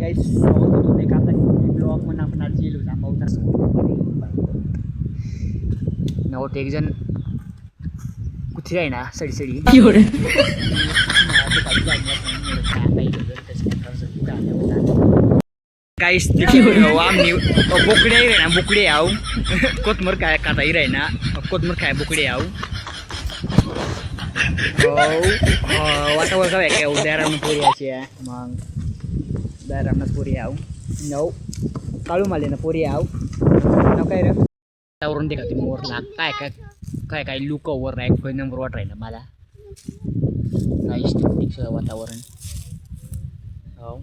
guys स्वागत है तुम्हें आपला ब्लॉग म्हणून आपण आज गेलो जांभा नव्हतं एक जण कुठे आहे ना सडी सडी गाइस आम्ही बोकडे आहे ना बोकडे आव कोतमर काय काटा आहे ना कोतमर काय बोकडे आव वातावरण काय काय उद्यारांना पोरी अशी आहे मग उद्यारांना पोरी आव नऊ काळू माले ना पोरी आव नाव काय रे त्यावरून देखा तुम्ही वरला काय काय काय काय लुक वर आहे नंबर वाट राहिला मला काहीच वातावरण हो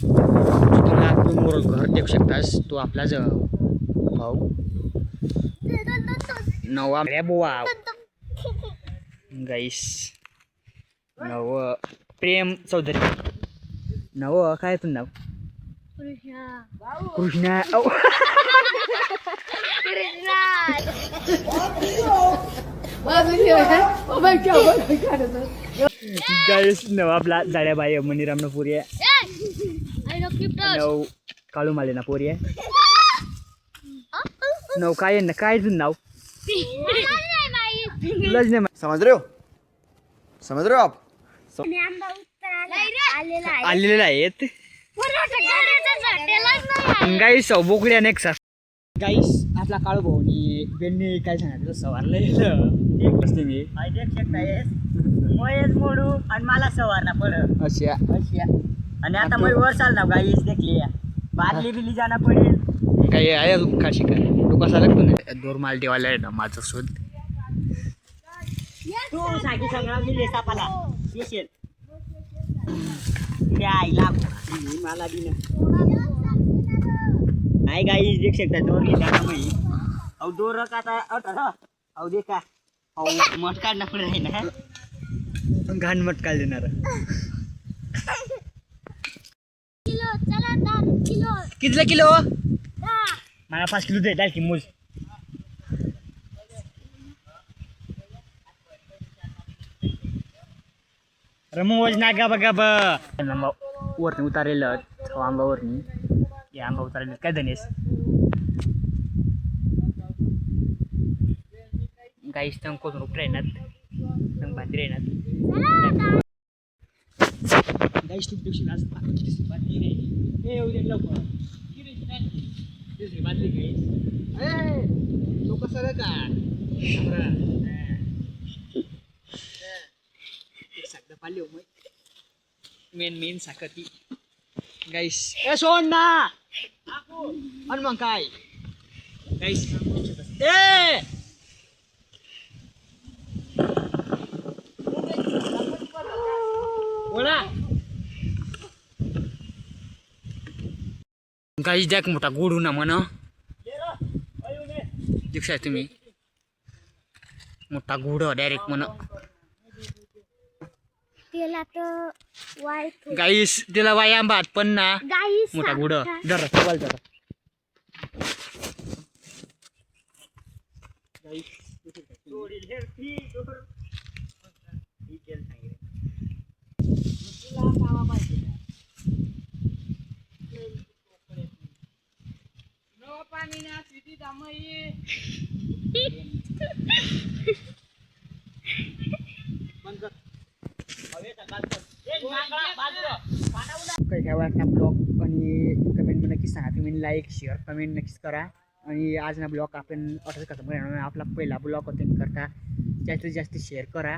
तुला वर घर देऊ शकतास तू आपला भाऊ नवा रे बुवा गाइस नव प्रेम चौधरी नव काय तुझं नाव कृष्णा गाइस नव आपला जाड्याबाई मणिरामना पुरी आहे नव काळू माले ना पोरी आहे नव काय ना काय तुझं नाव समझ रहे हो आप आलेले आहेत गाईस बोकड्या नेक्सा गाईस आपला काळू भाऊनी बेननी काय सांगितलं सवारलं एक बसते मी मयच मोडू आणि मला सवारना पड अशा आणि आता मग वर चाल ना गाईस देखली बादली बिली जाना पडेल काही आहे का शिका तू कसा लागतो ना दोर माल देवाला आहे ना माझं शोध तू साकी सगळा मी लेसापाला येशील तुझ्या आईला मला बी नाही गाईस देख शकता दोर घेता ना मी अहो दोर का आता अहो दे का अहो मट काढणं पुढे आहे ना घाण मट काढ देणार कितीला किलो मला 5 किलो दे डाल की मूज रमोज ना गा बघा वरनी उतारेलं आंबावरनी या आंबा उतारेलं काय धनेस गाईस तंग कोण रुप राहणार तंग बांधी राहणार गाईस तुम दिवशी आज बांधली रे ए उद्या लवकर बांधली गाईस ए लोक सगळं का पाली मेन साखती गाइस ए सोन ना आणि मग काय गाइस ए बोला गाइस देख मोठा गोडू ना म्हणा दिक्षाय तुम्ही मोठा गोड डायरेक्ट म्हणा गाईस त्याला व्यायाम भात पण ना मोठा गुड जरा सवाल जरा काही काय वाटणार ब्लॉग आणि कमेंट नक्कीच सांगा तुम्ही लाईक शेअर कमेंट नक्कीच करा आणि आज ना ब्लॉग आपण ऑर्डर खतम करणार आपला पहिला ब्लॉग होते करता जास्तीत जास्त शेअर करा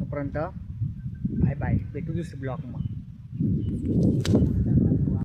तोपर्यंत बाय बाय भेटू दुसऱ्या ब्लॉग मग